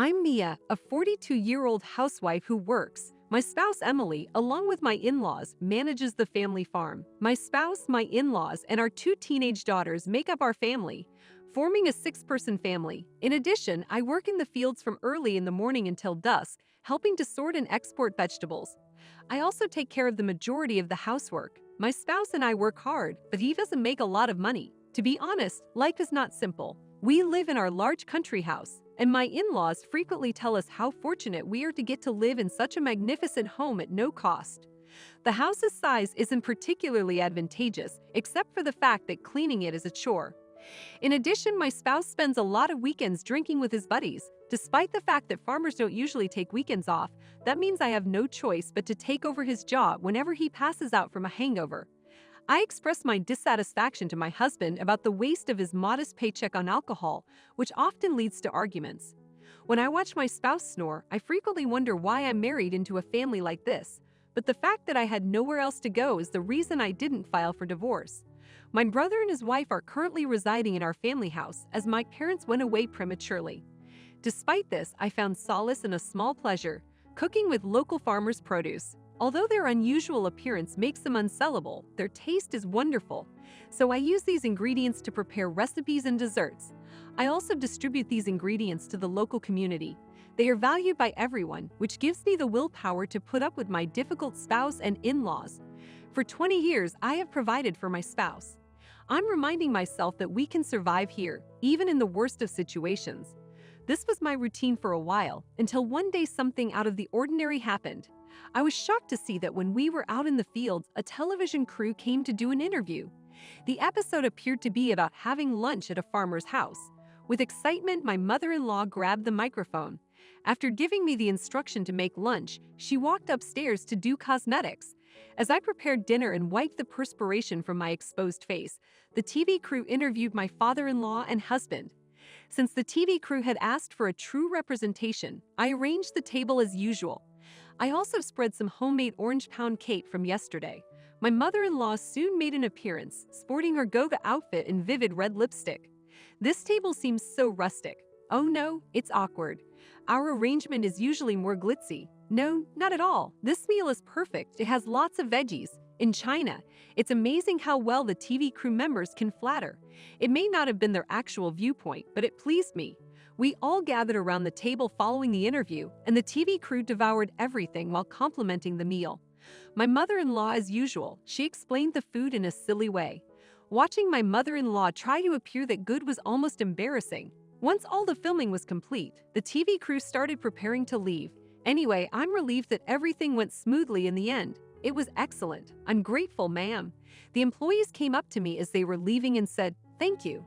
I'm Mia, a 42-year-old housewife who works. My spouse Emily, along with my in-laws, manages the family farm. My spouse, my in-laws, and our two teenage daughters make up our family, forming a six-person family. In addition, I work in the fields from early in the morning until dusk, helping to sort and export vegetables. I also take care of the majority of the housework. My spouse and I work hard, but he doesn't make a lot of money. To be honest, life is not simple. We live in our large country house, and my in-laws frequently tell us how fortunate we are to get to live in such a magnificent home at no cost. The house's size isn't particularly advantageous, except for the fact that cleaning it is a chore. In addition, my spouse spends a lot of weekends drinking with his buddies. Despite the fact that farmers don't usually take weekends off, that means I have no choice but to take over his job whenever he passes out from a hangover. I express my dissatisfaction to my husband about the waste of his modest paycheck on alcohol, which often leads to arguments. When I watch my spouse snore, I frequently wonder why I'm married into a family like this, but the fact that I had nowhere else to go is the reason I didn't file for divorce. My brother and his wife are currently residing in our family house as my parents went away prematurely. Despite this, I found solace in a small pleasure, cooking with local farmers' produce. Although their unusual appearance makes them unsellable, their taste is wonderful, so I use these ingredients to prepare recipes and desserts. I also distribute these ingredients to the local community. They are valued by everyone, which gives me the willpower to put up with my difficult spouse and in-laws. For 20 years, I have provided for my spouse. I'm reminding myself that we can survive here, even in the worst of situations. This was my routine for a while, until one day something out of the ordinary happened. I was shocked to see that when we were out in the fields, a television crew came to do an interview. The episode appeared to be about having lunch at a farmer's house. With excitement, my mother-in-law grabbed the microphone. After giving me the instruction to make lunch, she walked upstairs to do cosmetics. As I prepared dinner and wiped the perspiration from my exposed face, the TV crew interviewed my father-in-law and husband. Since the TV crew had asked for a true representation, I arranged the table as usual. I also spread some homemade orange pound cake from yesterday. My mother-in-law soon made an appearance, sporting her go-go outfit in vivid red lipstick. This table seems so rustic. Oh no, it's awkward. Our arrangement is usually more glitzy. No, not at all. This meal is perfect. It has lots of veggies. In China, it's amazing how well the TV crew members can flatter. It may not have been their actual viewpoint, but it pleased me. We all gathered around the table following the interview, and the TV crew devoured everything while complimenting the meal. My mother-in-law, as usual, she explained the food in a silly way. Watching my mother-in-law try to appear that good was almost embarrassing. Once all the filming was complete, the TV crew started preparing to leave. Anyway, I'm relieved that everything went smoothly in the end. It was excellent. I'm grateful, ma'am. The employees came up to me as they were leaving and said, "Thank you."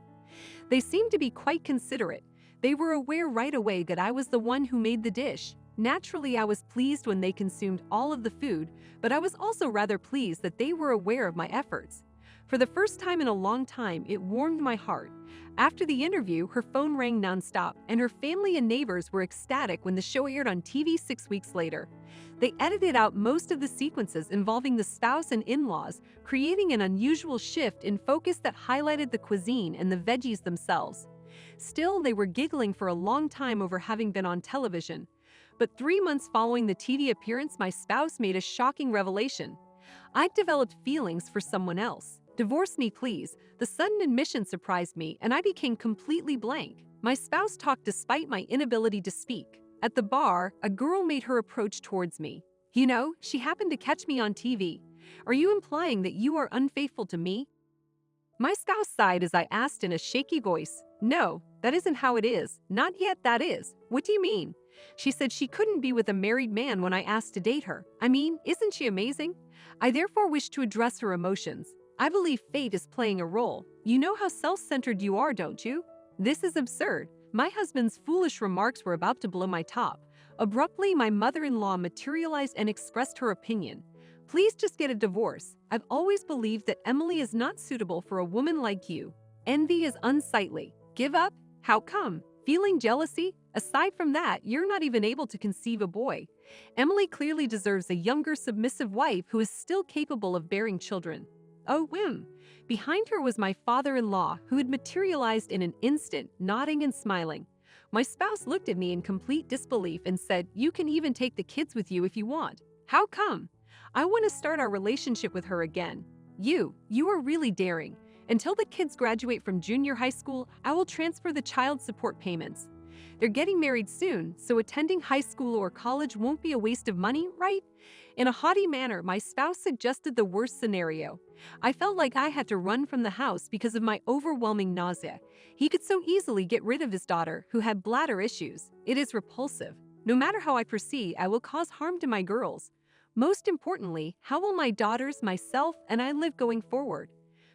They seemed to be quite considerate. They were aware right away that I was the one who made the dish. Naturally, I was pleased when they consumed all of the food, but I was also rather pleased that they were aware of my efforts. For the first time in a long time, it warmed my heart. After the interview, her phone rang nonstop, and her family and neighbors were ecstatic when the show aired on TV 6 weeks later. They edited out most of the sequences involving the spouse and in-laws, creating an unusual shift in focus that highlighted the cuisine and the veggies themselves. Still, they were giggling for a long time over having been on television. But 3 months following the TV appearance, my spouse made a shocking revelation. I'd developed feelings for someone else. "Divorce me, please." The sudden admission surprised me, and I became completely blank. My spouse talked despite my inability to speak. At the bar, a girl made her approach towards me. "You know, she happened to catch me on TV. Are you implying that you are unfaithful to me?" My spouse sighed as I asked in a shaky voice, "No, that isn't how it is. Not yet, that is. What do you mean?" She said she couldn't be with a married man when I asked to date her. I mean, isn't she amazing? I therefore wished to address her emotions. "I believe fate is playing a role. You know how self-centered you are, don't you? This is absurd." My husband's foolish remarks were about to blow my top. Abruptly, my mother-in-law materialized and expressed her opinion. "Please just get a divorce. I've always believed that Emily is not suitable for a woman like you. Envy is unsightly. Give up? How come? Feeling jealousy? Aside from that, you're not even able to conceive a boy. Emily clearly deserves a younger, submissive wife who is still capable of bearing children." Oh, whim! Behind her was my father-in-law, who had materialized in an instant, nodding and smiling. My spouse looked at me in complete disbelief and said, "You can even take the kids with you if you want." How come? I want to start our relationship with her again. You are really daring. Until the kids graduate from junior high school, I will transfer the child support payments. They're getting married soon, so attending high school or college won't be a waste of money, right? In a haughty manner, my spouse suggested the worst scenario. I felt like I had to run from the house because of my overwhelming nausea. He could so easily get rid of his daughter, who had bladder issues. It is repulsive. No matter how I proceed, I will cause harm to my girls. Most importantly, how will my daughters, myself, and I live going forward?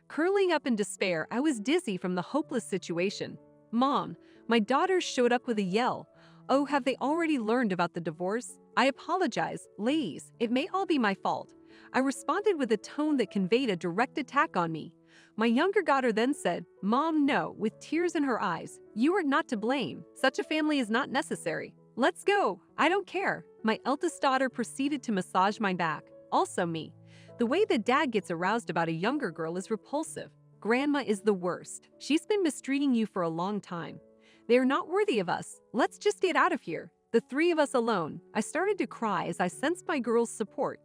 Curling up in despair, I was dizzy from the hopeless situation. "Mom, my daughters showed up with a yell. Oh, have they already learned about the divorce? I apologize, ladies, it may all be my fault." I responded with a tone that conveyed a direct attack on me. My younger daughter then said, "Mom, no," with tears in her eyes. "You are not to blame. Such a family is not necessary. Let's go. I don't care." My eldest daughter proceeded to massage my back. Also me. The way that dad gets aroused about a younger girl is repulsive. Grandma is the worst. She's been mistreating you for a long time. They are not worthy of us. Let's just get out of here. The three of us alone. I started to cry as I sensed my girls' support.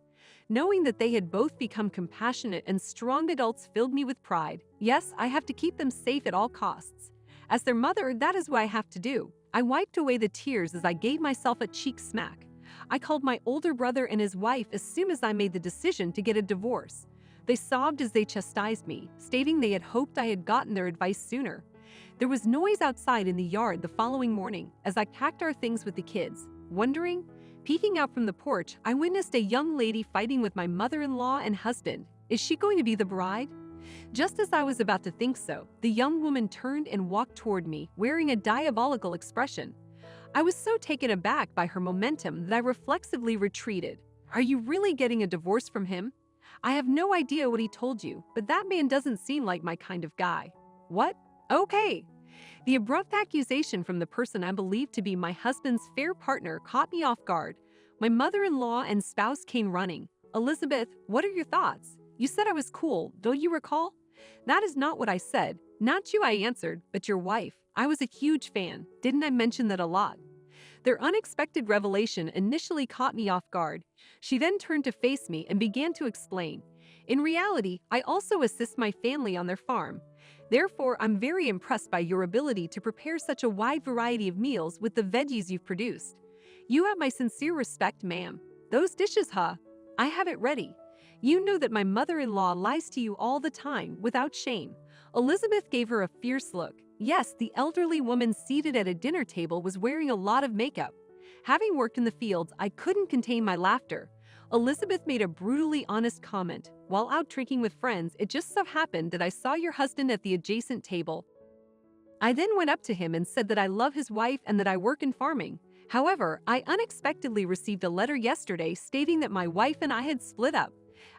Knowing that they had both become compassionate and strong adults filled me with pride. Yes, I have to keep them safe at all costs. As their mother, that is what I have to do. I wiped away the tears as I gave myself a cheek smack. I called my older brother and his wife as soon as I made the decision to get a divorce. They sobbed as they chastised me, stating they had hoped I had gotten their advice sooner. There was noise outside in the yard the following morning as I packed our things with the kids. Wondering, peeking out from the porch, I witnessed a young lady fighting with my mother-in-law and husband. Is she going to be the bride? Just as I was about to think so, the young woman turned and walked toward me, wearing a diabolical expression. I was so taken aback by her momentum that I reflexively retreated. "Are you really getting a divorce from him? I have no idea what he told you, but that man doesn't seem like my kind of guy." "What? Okay." The abrupt accusation from the person I believed to be my husband's fair partner caught me off guard. My mother-in-law and spouse came running. "Elizabeth, what are your thoughts? You said I was cool, don't you recall?" "That is not what I said. Not you," I answered, "but your wife. I was a huge fan. Didn't I mention that a lot?" Their unexpected revelation initially caught me off guard. She then turned to face me and began to explain. "In reality, I also assist my family on their farm. Therefore, I'm very impressed by your ability to prepare such a wide variety of meals with the veggies you've produced. You have my sincere respect, ma'am. Those dishes, huh? I have it ready. You know that my mother-in-law lies to you all the time, without shame." Elizabeth gave her a fierce look. Yes, the elderly woman seated at a dinner table was wearing a lot of makeup. Having worked in the fields, I couldn't contain my laughter. Elizabeth made a brutally honest comment. "While out drinking with friends, it just so happened that I saw your husband at the adjacent table. I then went up to him and said that I love his wife and that I work in farming. However, I unexpectedly received a letter yesterday stating that my wife and I had split up.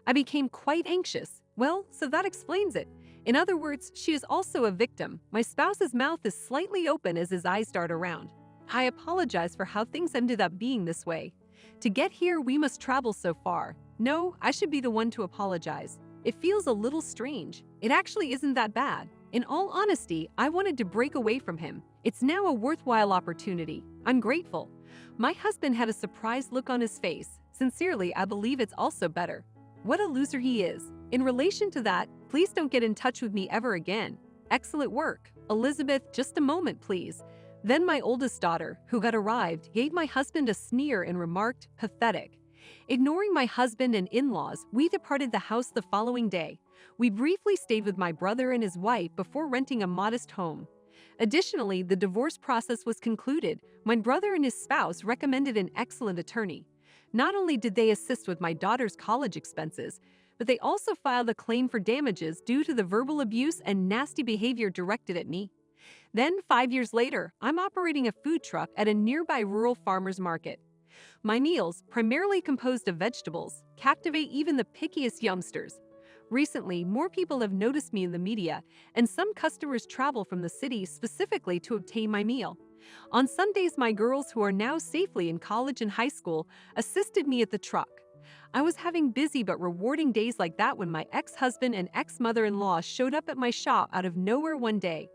I became quite anxious. Well, so that explains it. In other words, she is also a victim." My spouse's mouth is slightly open as his eyes dart around. "I apologize for how things ended up being this way. To get here, we must travel so far. No, I should be the one to apologize. It feels a little strange. It actually isn't that bad. In all honesty, I wanted to break away from him. It's now a worthwhile opportunity. I'm grateful." My husband had a surprised look on his face. Sincerely, I believe it's also better. What a loser he is. In relation to that, please don't get in touch with me ever again. Excellent work. Elizabeth, just a moment, please. Then my oldest daughter, who had arrived, gave my husband a sneer and remarked, "Pathetic." Ignoring my husband and in-laws, we departed the house the following day. We briefly stayed with my brother and his wife before renting a modest home. Additionally, the divorce process was concluded. My brother and his spouse recommended an excellent attorney. Not only did they assist with my daughter's college expenses, but they also filed a claim for damages due to the verbal abuse and nasty behavior directed at me. Then, 5 years later, I'm operating a food truck at a nearby rural farmer's market. My meals, primarily composed of vegetables, captivate even the pickiest youngsters. Recently, more people have noticed me in the media, and some customers travel from the city specifically to obtain my meal. On Sundays, my girls, who are now safely in college and high school, assisted me at the truck. I was having busy but rewarding days like that when my ex-husband and ex-mother-in-law showed up at my shop out of nowhere one day.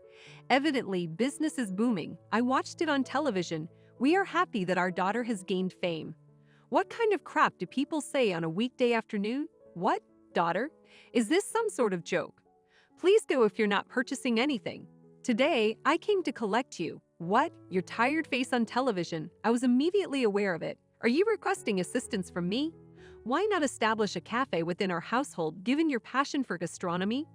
Evidently, business is booming. I watched it on television. We are happy that our daughter has gained fame. What kind of crap do people say on a weekday afternoon? What? Daughter? Is this some sort of joke? Please go if you're not purchasing anything. Today, I came to collect you. What? Your tired face on television. I was immediately aware of it. Are you requesting assistance from me? Why not establish a cafe within our household given your passion for gastronomy?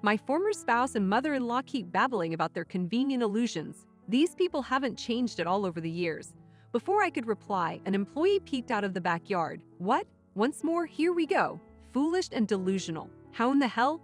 My former spouse and mother-in-law keep babbling about their convenient illusions. These people haven't changed at all over the years. Before I could reply, an employee peeked out of the backyard. What? Once more, here we go. Foolish and delusional. How in the hell?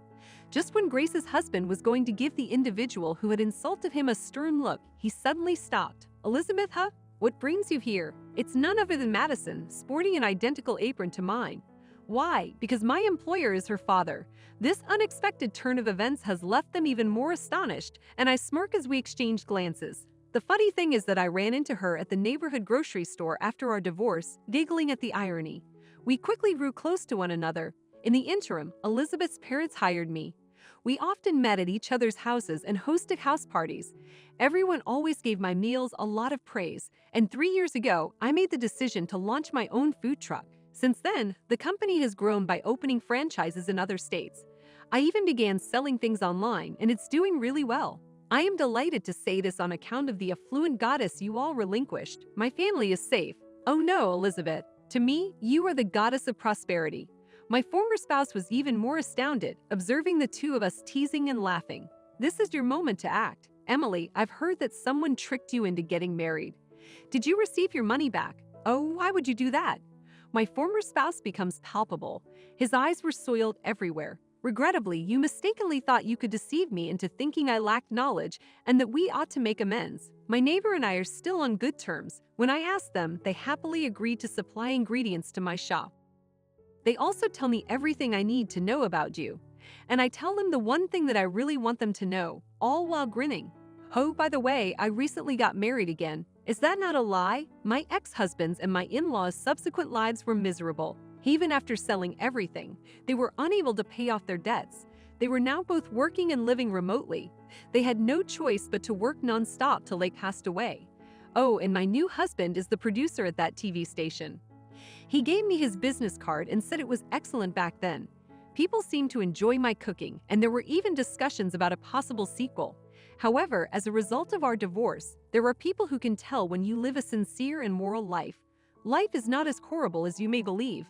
Just when Grace's husband was going to give the individual who had insulted him a stern look, he suddenly stopped. Elizabeth, huh? What brings you here? It's none other than Madison, sporting an identical apron to mine. Why? Because my employer is her father. This unexpected turn of events has left them even more astonished, and I smirk as we exchange glances. The funny thing is that I ran into her at the neighborhood grocery store after our divorce, giggling at the irony. We quickly grew close to one another. In the interim, Elizabeth's parents hired me. We often met at each other's houses and hosted house parties. Everyone always gave my meals a lot of praise, and 3 years ago, I made the decision to launch my own food truck. Since then, the company has grown by opening franchises in other states. I even began selling things online, and it's doing really well. I am delighted to say this on account of the affluent goddess you all relinquished. My family is safe. Oh no, Elizabeth. To me, you are the goddess of prosperity. My former spouse was even more astounded, observing the two of us teasing and laughing. This is your moment to act. Emily, I've heard that someone tricked you into getting married. Did you receive your money back? Oh, why would you do that? My former spouse becomes palpable. His eyes were soiled everywhere. Regrettably, you mistakenly thought you could deceive me into thinking I lacked knowledge and that we ought to make amends. My neighbor and I are still on good terms. When I asked them, they happily agreed to supply ingredients to my shop. They also tell me everything I need to know about you. And I tell them the one thing that I really want them to know, all while grinning. Oh, by the way, I recently got married again. Is that not a lie? My ex-husband's and my in-laws' subsequent lives were miserable. Even after selling everything, they were unable to pay off their debts. They were now both working and living remotely. They had no choice but to work non-stop till they passed away. Oh, and my new husband is the producer at that TV station. He gave me his business card and said it was excellent back then. People seemed to enjoy my cooking, and there were even discussions about a possible sequel. However, as a result of our divorce, there are people who can tell when you live a sincere and moral life. Life is not as horrible as you may believe.